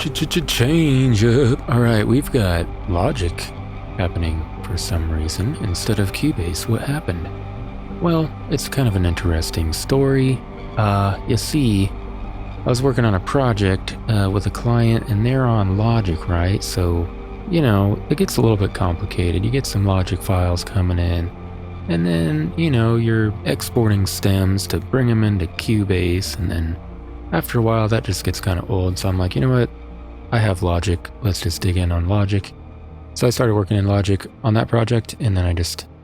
Change up. Alright, we've got Logic happening for some reason instead of Cubase. What happened? Well, it's kind of an interesting story. You see, I was working on a project with a client and they're on Logic, right? So, you know, it gets a little bit complicated. You get some Logic files coming in, and then, you know, you're exporting stems to bring them into Cubase, and then after a while that just gets kind of old. So I'm like, you know what? I have Logic. Let's just dig in on Logic. So I started working in Logic on that project, and then I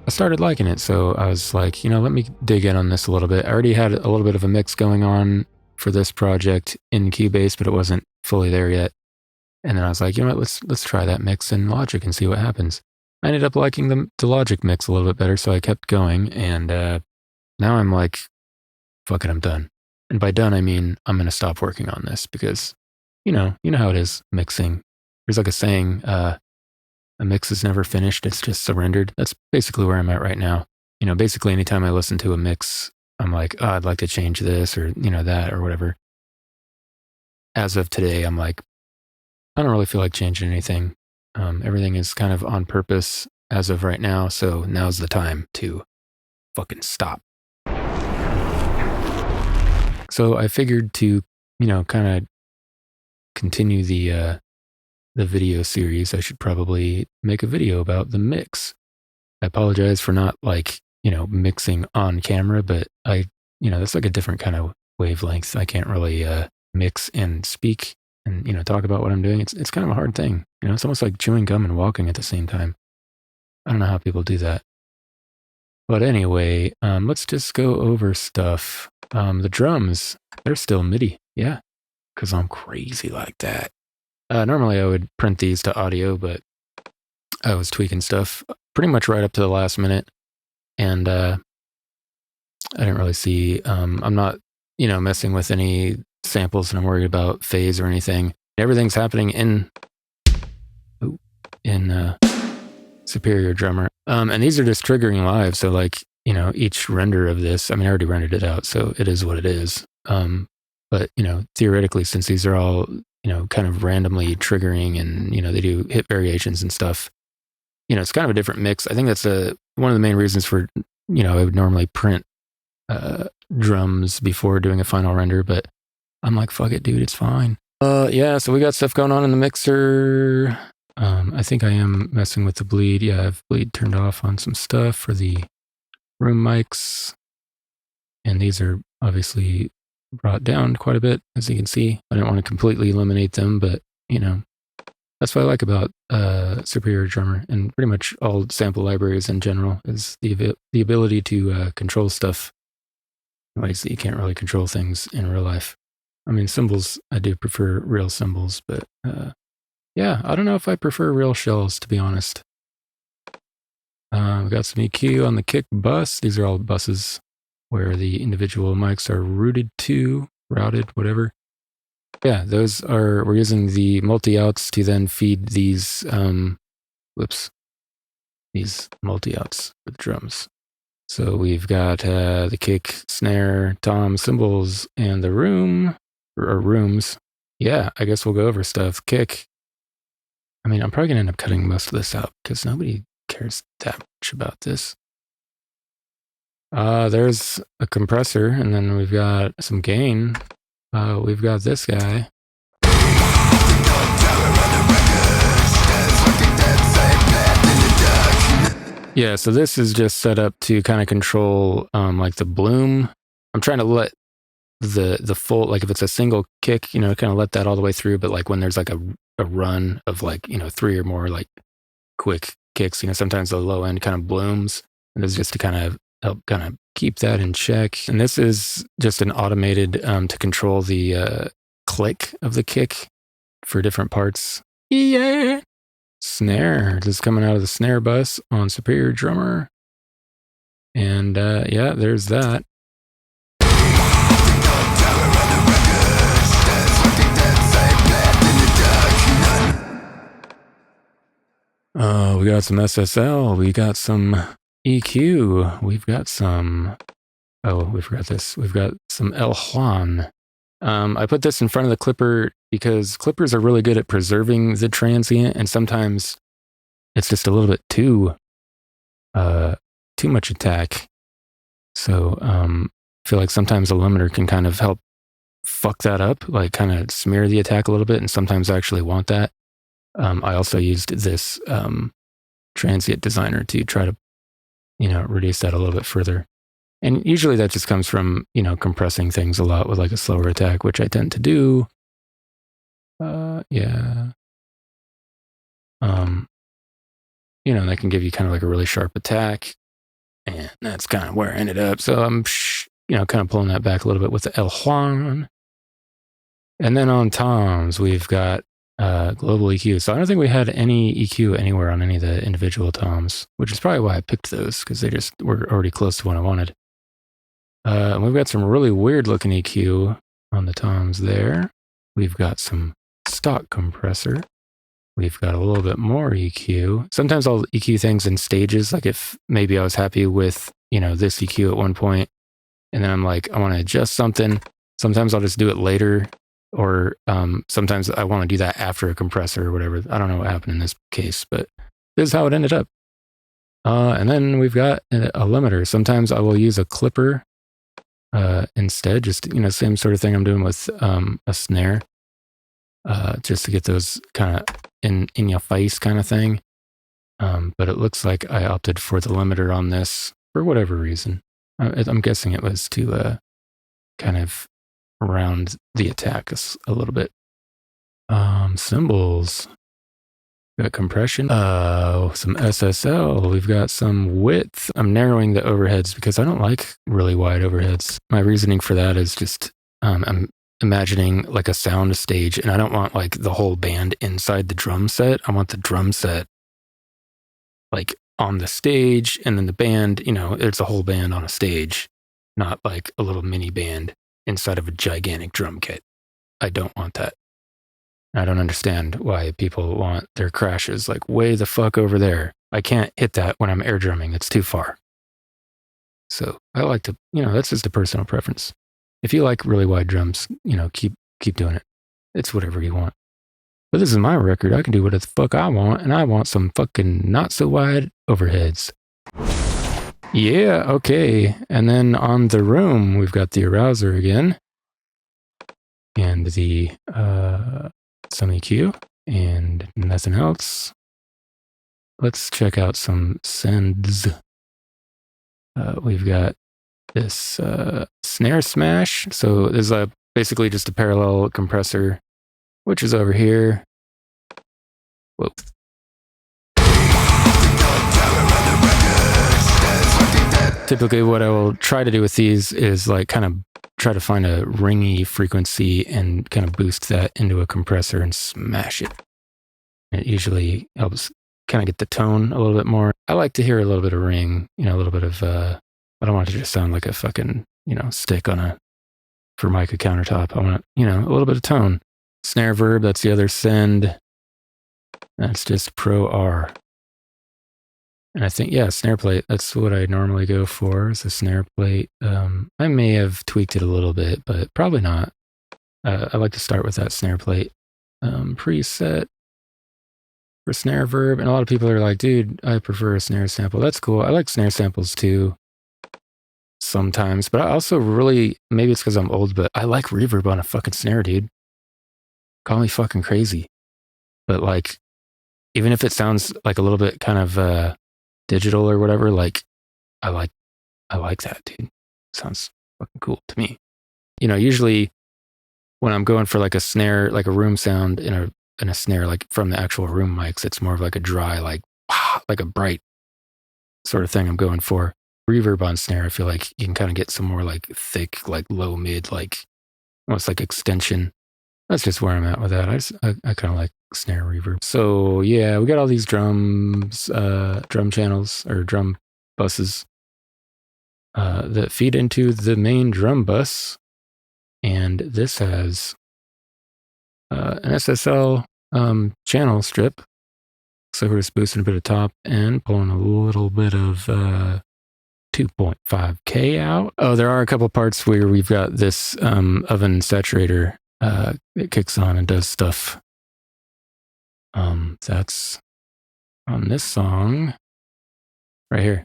started liking it. So I was like, you know, let me dig in on this a little bit. I already had a little bit of a mix going on for this project in Cubase, but it wasn't fully there yet. And then I was like, you know what, let's try that mix in Logic and see what happens. I ended up liking the Logic mix a little bit better, so I kept going, and now I'm like, fuck it, I'm done. And by done, I mean I'm going to stop working on this because, you know how it is mixing. There's like a saying, a mix is never finished, it's just surrendered. That's basically where I'm at right now. You know, basically anytime I listen to a mix, I'm like, oh, I'd like to change this or, you know, that or whatever. As of today, I'm like, I don't really feel like changing anything. Everything is kind of on purpose as of right now, so now's the time to fucking stop. So I figured to, you know, kind of continue the video series, I should probably make a video about the mix. I apologize for not, like, you know, mixing on camera, but you know, that's like a different kind of wavelength. I can't really mix and speak and, you know, talk about what I'm doing. It's kind of a hard thing. You know, it's almost like chewing gum and walking at the same time. I don't know how people do that. But anyway, let's just go over stuff. The drums, they're still MIDI. Yeah, because I'm crazy like that. Normally I would print these to audio, but I was tweaking stuff pretty much right up to the last minute. And I didn't really see, I'm not, you know, messing with any samples, and I'm worried about phase or anything. Everything's happening in Superior Drummer. And these are just triggering live. So like, you know, each render of this, I mean, I already rendered it out, so it is what it is. But, you know, theoretically, since these are all, you know, kind of randomly triggering and, you know, they do hit variations and stuff, you know, it's kind of a different mix. I think that's one of the main reasons for, you know, I would normally print drums before doing a final render, but I'm like, fuck it, dude, it's fine. Yeah, so we got stuff going on in the mixer. I think I am messing with the bleed. Yeah, I have bleed turned off on some stuff for the room mics. And these are obviously brought down quite a bit, as you can see. I didn't want to completely eliminate them, but, you know, that's what I like about Superior Drummer and pretty much all sample libraries in general, is the ability to control stuff in ways that you can't really control things in real life. I mean, cymbals, I do prefer real cymbals, but yeah, I don't know if I prefer real shells, to be honest. We got some EQ on the kick bus. These are all buses where the individual mics are routed, whatever. Yeah, we're using the multi-outs to then feed these, these multi-outs with drums. So we've got the kick, snare, tom, cymbals, and the rooms. Yeah, I guess we'll go over stuff. Kick. I mean, I'm probably going to end up cutting most of this out because nobody cares that much about this. There's a compressor, and then we've got some gain. We've got this guy. Yeah, so this is just set up to kind of control like the bloom. I'm trying to let the full, like if it's a single kick, you know, kind of let that all the way through, but like when there's like a run of like, you know, 3 or more like quick kicks, you know, sometimes the low end kind of blooms, and it's just to kind of help kind of keep that in check. And this is just an automated to control the click of the kick for different parts. Yeah. Snare, this is coming out of the snare bus on Superior Drummer. And yeah, there's that. We got some SSL, we got some EQ, we've got some, oh, we forgot this, we've got some El Juan, I put this in front of the clipper because clippers are really good at preserving the transient, and sometimes it's just a little bit too much attack. So I feel like sometimes a limiter can kind of help fuck that up, like kind of smear the attack a little bit, and sometimes I actually want that. I also used this transient designer to try to, reduce that a little bit further. And usually that just comes from, compressing things a lot with like a slower attack, which I tend to do. Yeah. That can give you kind of like a really sharp attack. And that's kind of where I ended up. So I'm, kind of pulling that back a little bit with the El Juan. And then on toms, we've got global EQ. So I don't think we had any EQ anywhere on any of the individual toms, which is probably why I picked those, because they just were already close to what I wanted. And we've got some really weird looking EQ on the toms there. We've got some stock compressor. We've got a little bit more EQ. Sometimes I'll EQ things in stages, like if maybe I was happy with, this EQ at one point, and then I'm like, I want to adjust something. Sometimes I'll just do it later, or sometimes I want to do that after a compressor or whatever. I don't know what happened in this case, but this is how it ended up. And then we've got a limiter. Sometimes I will use a clipper instead, just, same sort of thing I'm doing with a snare, just to get those kind of in your face kind of thing. But it looks like I opted for the limiter on this for whatever reason. I'm guessing it was to kind of round the attack a little bit. Cymbals. Got compression. Some SSL. We've got some width. I'm narrowing the overheads because I don't like really wide overheads. My reasoning for that is just I'm imagining like a sound stage, and I don't want like the whole band inside the drum set. I want the drum set like on the stage, and then the band, it's a whole band on a stage, not like a little mini band inside of a gigantic drum kit. I don't want that. I don't understand why people want their crashes like way the fuck over there. I can't hit that when I'm air drumming. It's too far. So I like to, that's just a personal preference. If you like really wide drums, keep doing it. It's whatever you want. But this is my record. I can do whatever the fuck I want, and I want some fucking not so wide overheads. Yeah, okay. And then on the room, we've got the arouser again, and the some EQ, and nothing else. Let's check out some Synths. We've got this snare smash. So there's basically just a parallel compressor, which is over here. Whoa. Typically what I will try to do with these is like kind of try to find a ringy frequency and kind of boost that into a compressor and smash it. It usually helps kind of get the tone a little bit more. I like to hear a little bit of ring, a little bit of, I don't want it to just sound like a fucking, stick on a Formica countertop. I want, a little bit of tone. Snare verb, that's the other send. That's just Pro R. And I think, snare plate, that's what I normally go for, is a snare plate. I may have tweaked it a little bit, but probably not. I like to start with that snare plate preset for snare verb. And a lot of people are like, dude, I prefer a snare sample. That's cool. I like snare samples too sometimes, but I also really, maybe it's because I'm old, but I like reverb on a fucking snare, dude. Call me fucking crazy. But like, even if it sounds like a little bit kind of digital or whatever, like I like that, dude. Sounds fucking cool to me. Usually when I'm going for like a snare, like a room sound in a snare, like from the actual room mics, it's more of like a dry, like a bright sort of thing I'm going for. Reverb on snare, I feel like you can kind of get some more like thick, like low mid, like almost like extension. That's just where I'm at with that. I kind of like snare reverb. So yeah, we got all these drums, drum channels or drum buses that feed into the main drum bus. And this has an SSL channel strip. So we're just boosting a bit of top and pulling a little bit of 2.5K out. Oh, there are a couple parts where we've got this oven saturator it kicks on and does stuff. That's on this song right here.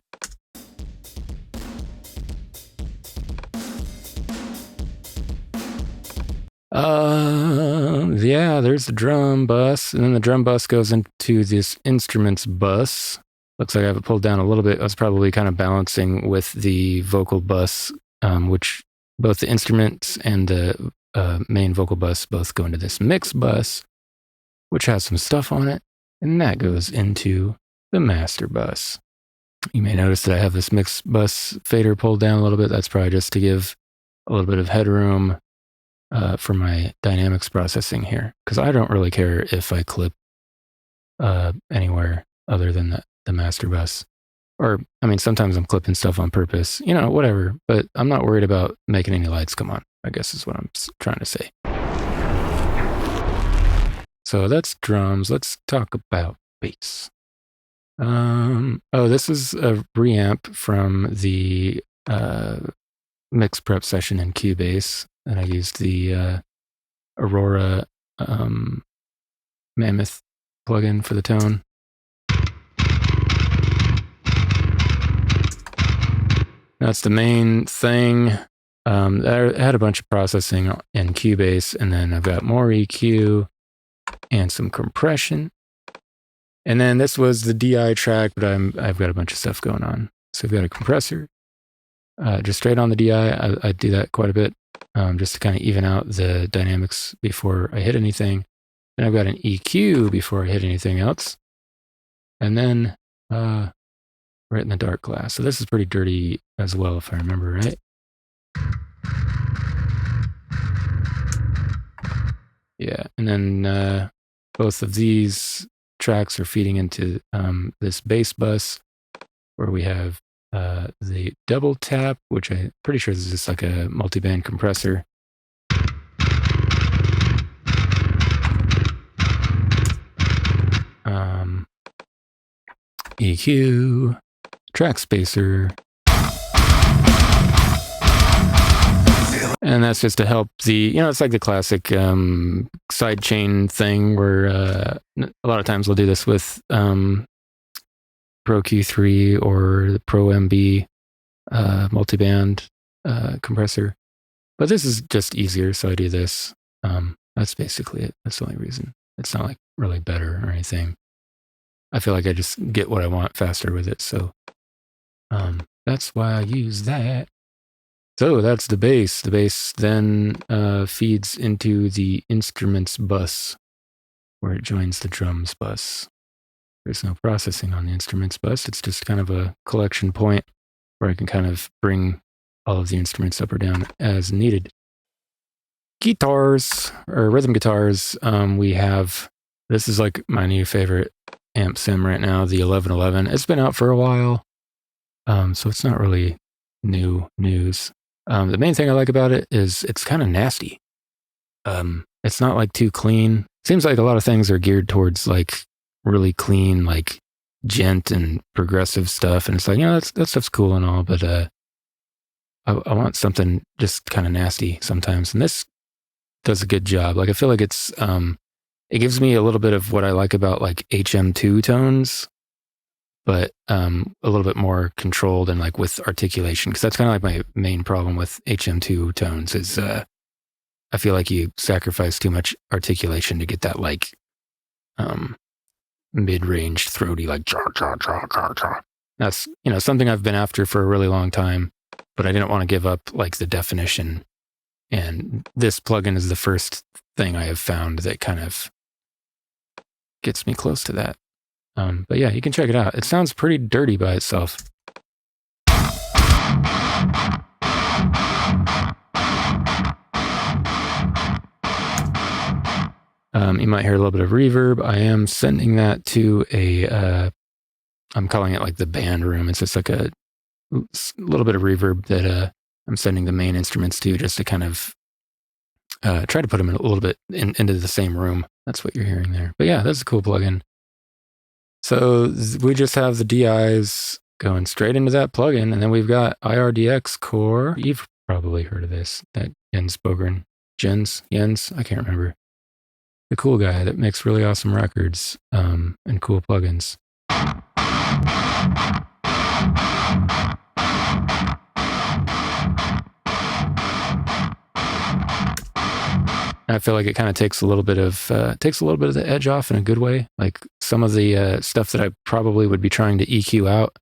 Yeah, there's the drum bus, and then the drum bus goes into this instruments bus. Looks like I have it pulled down a little bit. I was probably kind of balancing with the vocal bus, which both the instruments and the main vocal bus both go into this mix bus, which has some stuff on it, and that goes into the master bus. You may notice that I have this mix bus fader pulled down a little bit. That's probably just to give a little bit of headroom for my dynamics processing here, because I don't really care if I clip anywhere other than the master bus. Or, I mean, sometimes I'm clipping stuff on purpose, whatever, but I'm not worried about making any lights come on, I guess is what I'm trying to say. So that's drums. Let's talk about bass. This is a reamp from the mix prep session in Cubase, and I used the Aurora Mammoth plugin for the tone. That's the main thing. I had a bunch of processing in Cubase, and then I've got more EQ and some compression. And then this was the DI track, but I've got a bunch of stuff going on. So I've got a compressor, just straight on the DI. I do that quite a bit, just to kind of even out the dynamics before I hit anything. Then I've got an EQ before I hit anything else. And then right in the dark glass. So this is pretty dirty as well, if I remember right. Yeah, and then both of these tracks are feeding into this bass bus, where we have the double tap, which I'm pretty sure this is just like a multi-band compressor. EQ, track spacer, and that's just to help the, it's like the classic sidechain thing where a lot of times we'll do this with Pro Q3 or the Pro MB multiband compressor. But this is just easier, so I do this. That's basically it. That's the only reason. It's not like really better or anything. I feel like I just get what I want faster with it, so that's why I use that. So that's the bass. The bass then feeds into the instruments bus, where it joins the drums bus. There's no processing on the instruments bus. It's just kind of a collection point where I can kind of bring all of the instruments up or down as needed. Guitars, or rhythm guitars, we have, this is like my new favorite amp sim right now, the 1111. It's been out for a while, so it's not really new news. The main thing I like about it is it's kind of nasty. It's not like too clean. Seems like a lot of things are geared towards like really clean, like gent and progressive stuff. And it's like, that stuff's cool and all, but I want something just kind of nasty sometimes. And this does a good job. Like, I feel like it's, it gives me a little bit of what I like about like HM2 tones, but a little bit more controlled and like with articulation. Because that's kind of like my main problem with HM2 tones is I feel like you sacrifice too much articulation to get that like mid-range throaty like cha cha cha cha cha. That's something I've been after for a really long time, but I didn't want to give up like the definition. And this plugin is the first thing I have found that kind of gets me close to that. But yeah, you can check it out. It sounds pretty dirty by itself. You might hear a little bit of reverb. I am sending that to I'm calling it like the band room. It's just like a little bit of reverb that I'm sending the main instruments to, just to kind of try to put them in a little bit into the same room. That's what you're hearing there. But yeah, that's a cool plugin. So we just have the DIs going straight into that plugin. And then we've got IRDX Core. You've probably heard of this, that Jens Bogren. Jens, I can't remember. The cool guy that makes really awesome records and cool plugins. I feel like it kind of takes a little bit of the edge off in a good way. Like some of the stuff that I probably would be trying to EQ out,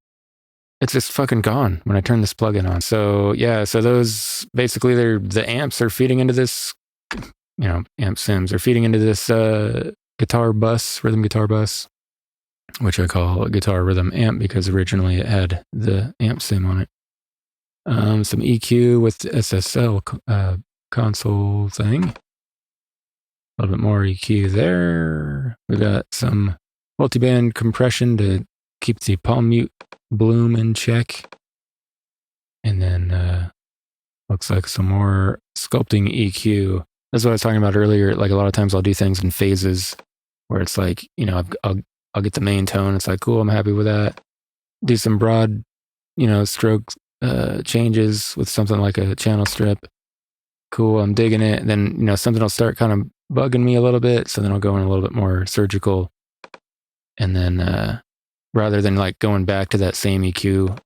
it's just fucking gone when I turn this plugin on. So yeah, so those basically the amps are feeding into this, amp sims are feeding into this rhythm guitar bus, which I call a guitar rhythm amp because originally it had the amp sim on it. Some EQ with the SSL console thing. A little bit more EQ there. We got some multiband compression to keep the palm mute bloom in check. And then looks like some more sculpting EQ. That's what I was talking about earlier. Like a lot of times I'll do things in phases where it's like, I'll get the main tone. It's like, cool, I'm happy with that. Do some broad, stroke changes with something like a channel strip. Cool, I'm digging it. And then, something will start kind of bugging me a little bit. So then I'll go in a little bit more surgical. And then rather than like going back to that same EQ,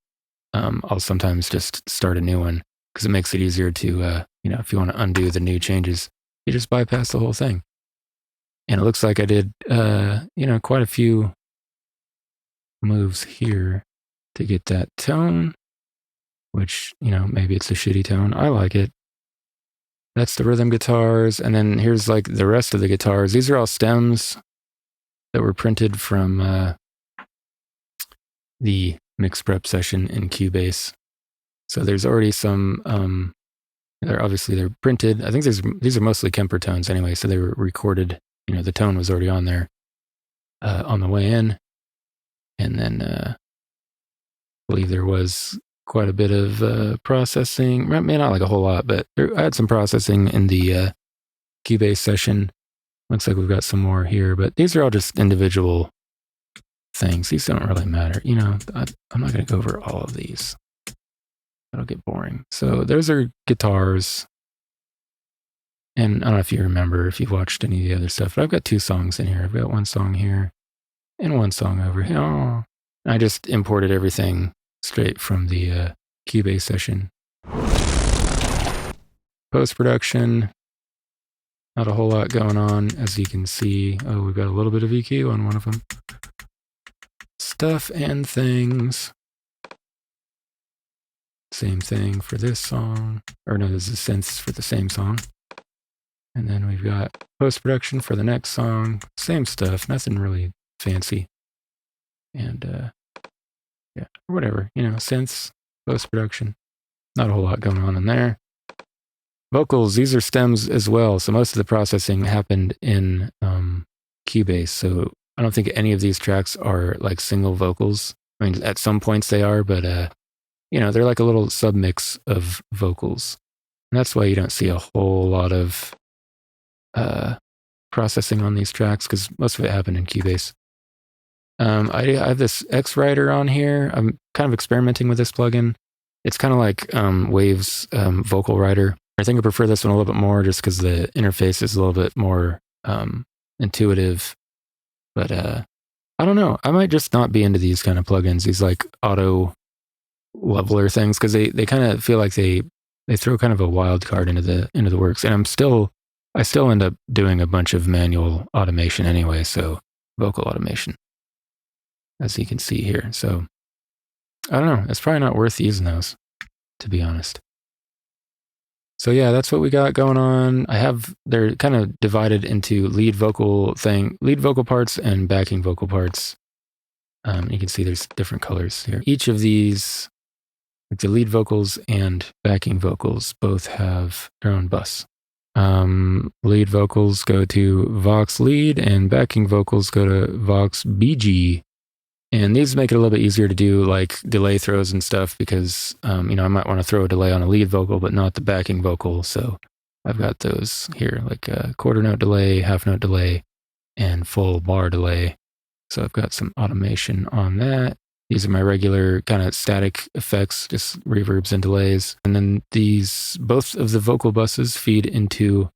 I'll sometimes just start a new one because it makes it easier to, if you want to undo the new changes, you just bypass the whole thing. And it looks like I did, quite a few moves here to get that tone, which, maybe it's a shitty tone. I like it. That's the rhythm guitars. And then here's like the rest of the guitars. These are all stems that were printed from the mix prep session in Cubase. So there's already some, they're printed. I think these are mostly Kemper tones anyway. So they were recorded, the tone was already on there on the way in. And then I believe there was quite a bit of processing. Maybe not like a whole lot, but I had some processing in the Cubase session. Looks like we've got some more here, but these are all just individual things. These don't really matter. I'm not going to go over all of these. That'll get boring. So those are guitars. And I don't know if you remember, if you've watched any of the other stuff, but I've got 2 songs in here. I've got 1 song here and 1 song over here. Oh. I just imported everything straight from the Cubase session. Post-production, not a whole lot going on, as you can see. Oh, we've got a little bit of EQ on one of them. Stuff and things. Same thing for this song. Or no, this is synths for the same song. And then we've got post-production for the next song. Same stuff, nothing really fancy. And yeah, whatever, synths, post-production. Not a whole lot going on in there. Vocals, these are stems as well. So most of the processing happened in Cubase. So I don't think any of these tracks are like single vocals. I mean, at some points they are, but they're like a little submix of vocals. And that's why you don't see a whole lot of processing on these tracks, because most of it happened in Cubase. I have this X-Writer on here. I'm kind of experimenting with this plugin. It's kind of like Wave's vocal writer. I think I prefer this one a little bit more just because the interface is a little bit more intuitive. But I don't know. I might just not be into these kind of plugins, these like auto leveler things, because they kind of feel like they throw kind of a wild card into the works. And I still end up doing a bunch of manual automation anyway, so vocal automation, as you can see here. So I don't know. It's probably not worth using those, to be honest. So yeah, that's what we got going on. They're kind of divided into lead vocal parts and backing vocal parts. You can see there's different colors here. Each of these, like the lead vocals and backing vocals, both have their own bus. Lead vocals go to Vox lead and backing vocals go to Vox BG. And these make it a little bit easier to do like delay throws and stuff because, I might want to throw a delay on a lead vocal, but not the backing vocal. So I've got those here, like a quarter note delay, half note delay, and full bar delay. So I've got some automation on that. These are my regular kind of static effects, just reverbs and delays. And then both of the vocal buses feed into,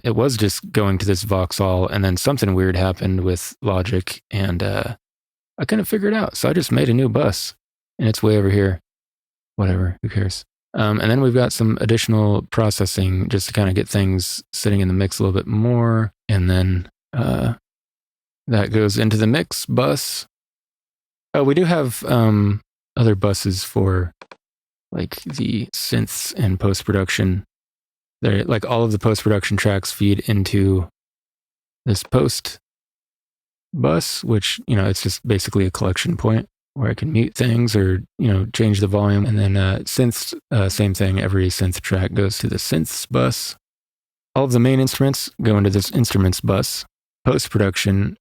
it was just going to this Vauxhall, and then something weird happened with Logic, and I couldn't figure it out. So I just made a new bus, and it's way over here. Whatever, who cares? And then we've got some additional processing just to kind of get things sitting in the mix a little bit more. And then that goes into the mix bus. Oh, we do have other buses for like the synths and post-production. They're like all of the post-production tracks feed into this post bus, which, it's just basically a collection point where I can mute things or, change the volume. And then synths, same thing. Every synth track goes to the synths bus. All of the main instruments go into this instruments bus. Post-production,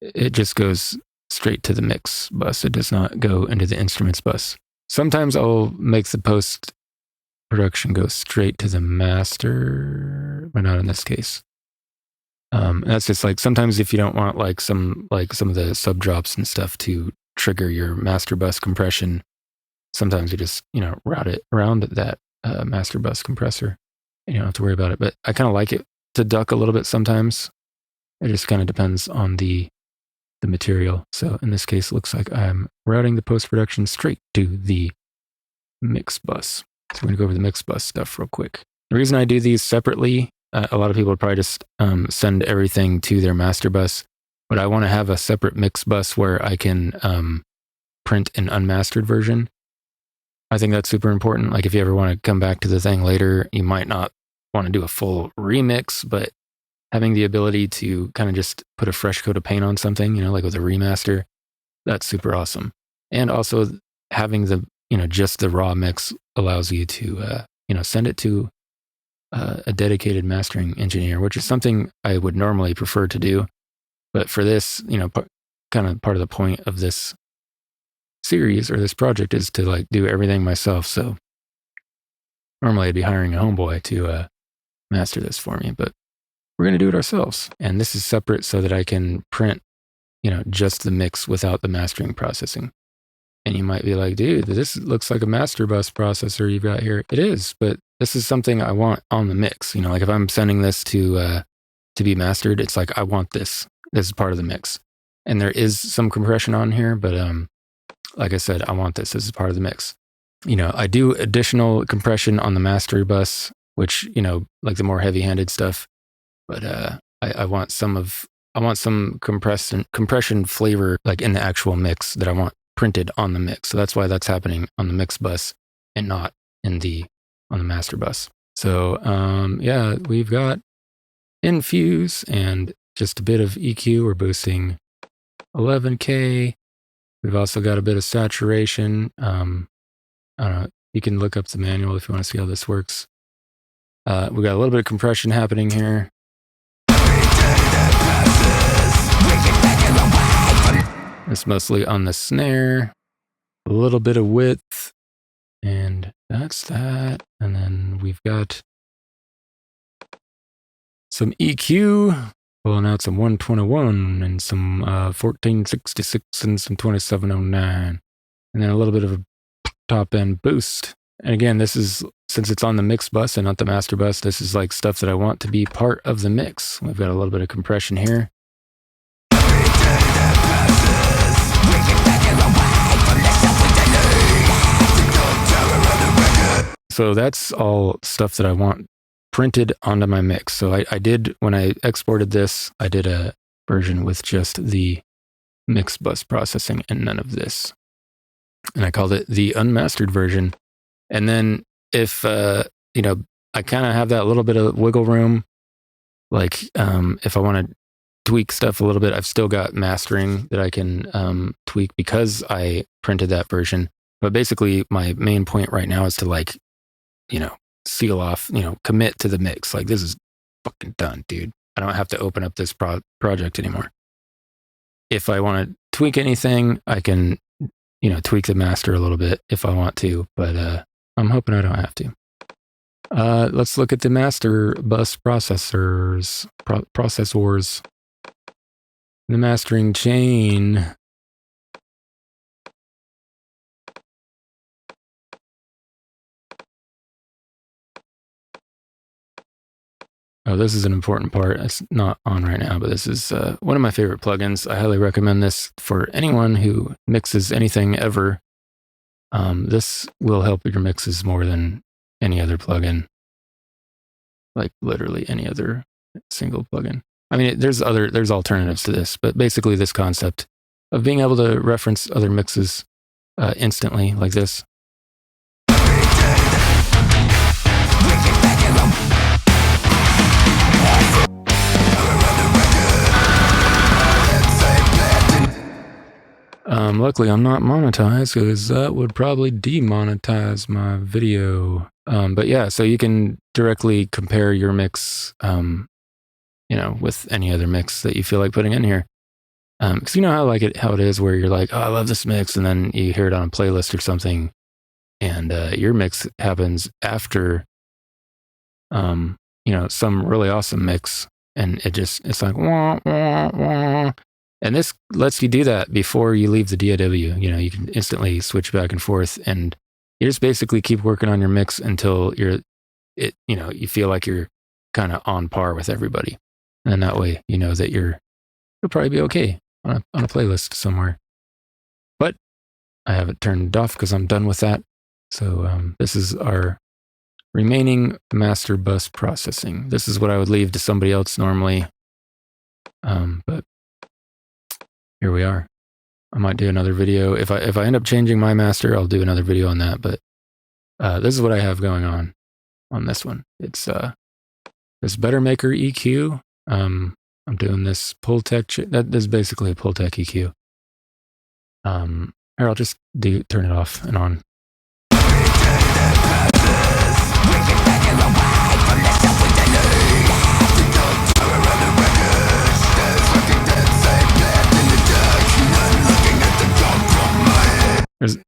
it just goes straight to the mix bus. It does not go into the instruments bus. Sometimes I'll make the post-production go straight to the master, but not in this case. That's just like sometimes if you don't want like some of the sub drops and stuff to trigger your master bus compression, sometimes you just route it around that master bus compressor. You don't have to worry about it. But I kind of like it to duck a little bit sometimes. It just kind of depends on the material. So in this case, it looks like I'm routing the post-production straight to the mix bus. So we're going to go over the mix bus stuff real quick. The reason I do these separately, a lot of people would probably just send everything to their master bus, but I want to have a separate mix bus where I can print an unmastered version. I think that's super important. Like if you ever want to come back to the thing later, you might not want to do a full remix, but having the ability to kind of just put a fresh coat of paint on something, like with a remaster, that's super awesome. And also having the, just the raw mix allows you to, send it to a dedicated mastering engineer, which is something I would normally prefer to do. But for this, kind of part of the point of this series or this project is to like do everything myself. So normally I'd be hiring a homeboy to master this for me, but we're going to do it ourselves. And this is separate so that I can print, just the mix without the mastering processing. And you might be like, dude, this looks like a master bus processor you've got here. It is, but this is something I want on the mix. Like if I'm sending this to be mastered, it's like, I want this. This is part of the mix. And there is some compression on here, but like I said, I want this. This is part of the mix. I do additional compression on the master bus, which, like the more heavy-handed stuff. But I want some compression flavor like in the actual mix that I want printed on the mix. So that's why that's happening on the mix bus and not on the master bus. So yeah, we've got infuse and just a bit of EQ. We're boosting 11K. We've also got a bit of saturation. I don't know. You can look up the manual if you want to see how this works. We got a little bit of compression happening here. It's mostly on the snare, a little bit of width, and that's that. And then we've got some EQ, pulling out some 121 and some 1466 and some 2709. And then a little bit of a top end boost. And again, this is, since it's on the mix bus and not the master bus, this is like stuff that I want to be part of the mix. We've got a little bit of compression here. So that's all stuff that I want printed onto my mix. So I did, when I exported this, I did a version with just the mix bus processing and none of this. And I called it the unmastered version. And then if, I kind of have that little bit of wiggle room, like if I want to tweak stuff a little bit, I've still got mastering that I can tweak because I printed that version. But basically my main point right now is to like, seal off, commit to the mix. Like this is fucking done, dude. I don't have to open up this project anymore. If I want to tweak anything, I can, tweak the master a little bit if I want to, but I'm hoping I don't have to. Let's look at the master bus processors. The mastering chain. Oh, this is an important part. It's not on right now, but this is one of my favorite plugins. I highly recommend this for anyone who mixes anything ever. This will help your mixes more than any other plugin. Like literally any other single plugin. I mean, there's alternatives to this, but basically this concept of being able to reference other mixes instantly like this. Luckily I'm not monetized because that would probably demonetize my video. But yeah, so you can directly compare your mix, with any other mix that you feel like putting in here. Because you know how it is where you're like, oh, I love this mix, and then you hear it on a playlist or something, and your mix happens after, some really awesome mix, and it's like wah wah wah. And this lets you do that before you leave the DAW. You can instantly switch back and forth, and you just basically keep working on your mix until you feel like you're kind of on par with everybody. And that way, you know that you'll probably be okay on a playlist somewhere. But I have it turned off because I'm done with that. So this is our remaining master bus processing. This is what I would leave to somebody else normally. But here we are. I might do another video. If I end up changing my master, I'll do another video on that. But this is what I have going on this one. It's this Better Maker EQ. I'm doing this Pultec. That is basically a Pultec EQ. Here, I'll just turn it off and on.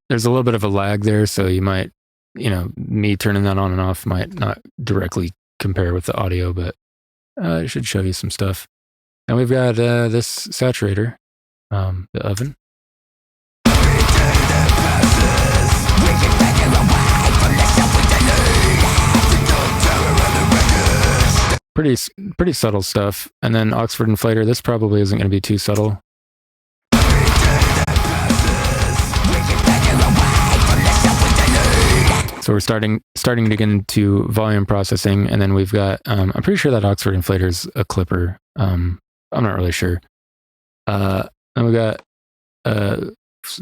There's a little bit of a lag there, so you might, me turning that on and off might not directly compare with the audio, but it should show you some stuff. And we've got this saturator, the oven. Pretty subtle stuff. And then Oxford inflator, this probably isn't going to be too subtle. So we're starting to get into volume processing, and then we've got, I'm pretty sure that Oxford inflator is a clipper. I'm not really sure. Then we got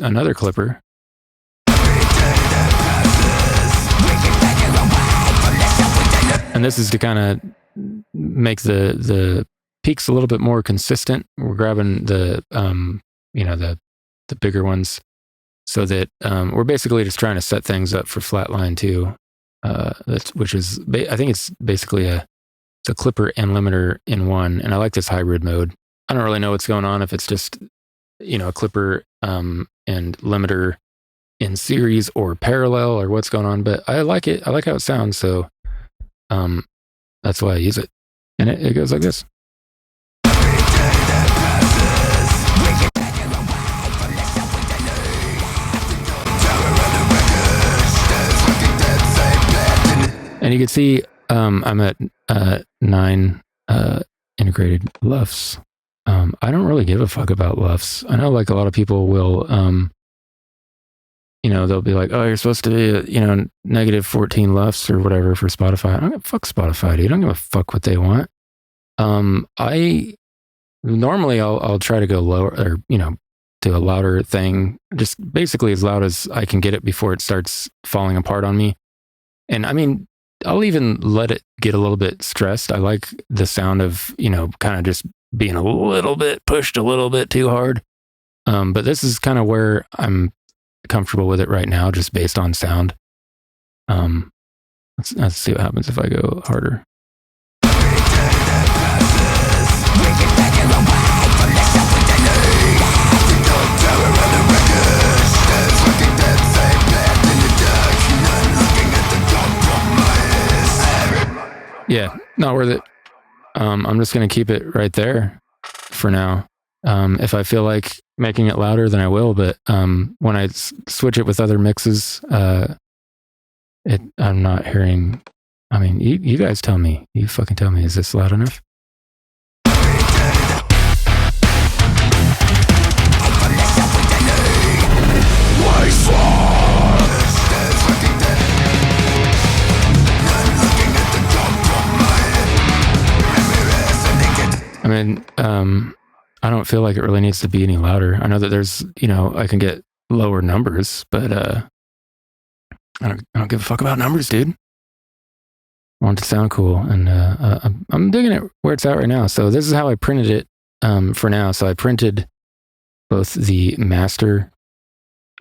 another clipper. And this is to kind of make the peaks a little bit more consistent. We're grabbing the bigger ones, so that we're basically just trying to set things up for flatline too. Which is, I think it's basically it's a clipper and limiter in one. And I like this hybrid mode. I don't really know what's going on, if it's just, a clipper and limiter in series or parallel or what's going on, but I like it. I like how it sounds. So that's why I use it. And it goes like this. And you can see I'm at 9 integrated LUFS. I don't really give a fuck about LUFS. I know like a lot of people will, they'll be like, oh, you're supposed to be, negative 14 LUFS or whatever for Spotify. I don't give a fuck Spotify, dude. I don't give a fuck what they want. I'll try to go lower, or, do a louder thing, just basically as loud as I can get it before it starts falling apart on me. And I mean, I'll even let it get a little bit stressed. I like the sound of, kind of just being a little bit pushed a little bit too hard. But this is kind of where I'm comfortable with it right now, just based on sound. Let's see what happens if I go harder. Yeah, not worth it. I'm just going to keep it right there for now. If I feel like making it louder, then I will. But when I switch it with other mixes, I'm not hearing I mean, you guys tell me. You fucking tell me. Is this loud enough? I mean, I don't feel like it really needs to be any louder. I know that there's, I can get lower numbers, but I don't give a fuck about numbers, dude. I want it to sound cool, and I'm digging it where it's at right now. So this is how I printed it for now. So I printed both the master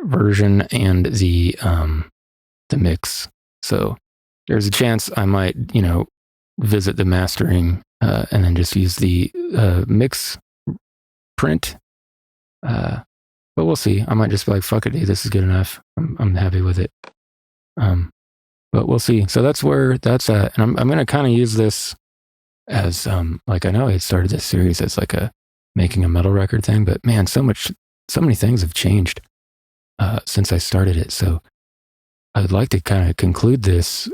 version and the mix. So there's a chance I might, visit the mastering and then just use the mix print. But we'll see. I might just be like, fuck it, dude, this is good enough. I'm happy with it. But we'll see. So that's where that's at. And I'm going to kind of use this as, like, I know I started this series as like making a metal record thing, but man, so many things have changed since I started it. So I'd like to kind of conclude this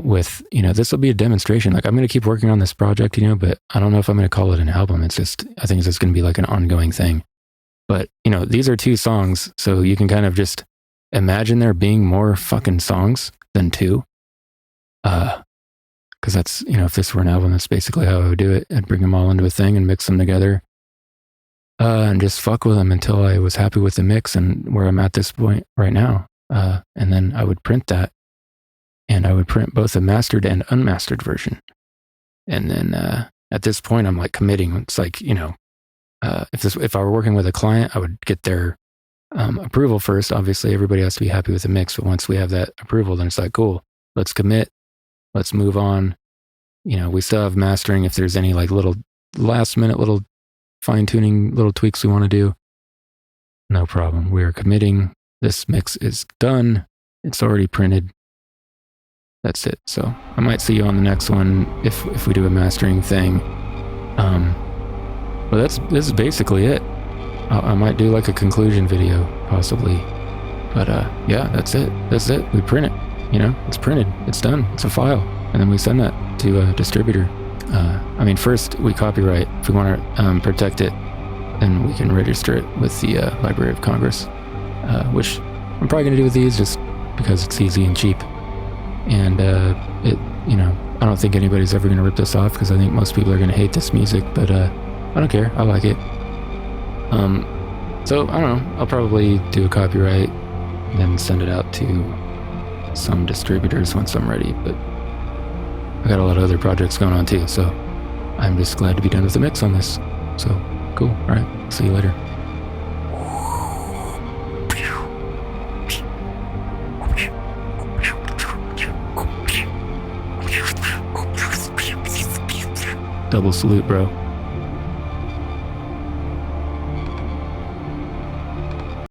with, this will be a demonstration. Like, I'm going to keep working on this project, but I don't know if I'm going to call it an album. I think it's just going to be like an ongoing thing. But, these are 2 songs, so you can kind of just imagine there being more fucking songs than 2. Because that's, if this were an album, that's basically how I would do it. I'd bring them all into a thing and mix them together. And just fuck with them until I was happy with the mix and where I'm at this point right now. And then I would print that, and I would print both the mastered and unmastered version. And then at this point, I'm like committing. It's like, if I were working with a client, I would get their approval first. Obviously, everybody has to be happy with the mix. But once we have that approval, then it's like, cool, let's commit. Let's move on. We still have mastering if there's any like little last minute, little fine tuning, little tweaks we want to do. No problem. We are committing. This mix is done. It's already printed. That's it. So I might see you on the next one if we do a mastering thing. But this is basically it. I might do like a conclusion video possibly. But yeah, that's it. That's it. We print it. It's printed. It's done. It's a file. And then we send that to a distributor. First we copyright. If we want to protect it, then we can register it with the Library of Congress. Which I'm probably going to do with these just because it's easy and cheap. And I don't think anybody's ever going to rip this off because I think most people are going to hate this music, but I don't care. I like it. So I don't know. I'll probably do a copyright, then send it out to some distributors once I'm ready. But I got a lot of other projects going on too, so I'm just glad to be done with the mix on this. So cool. All right. See you later. Double salute, bro.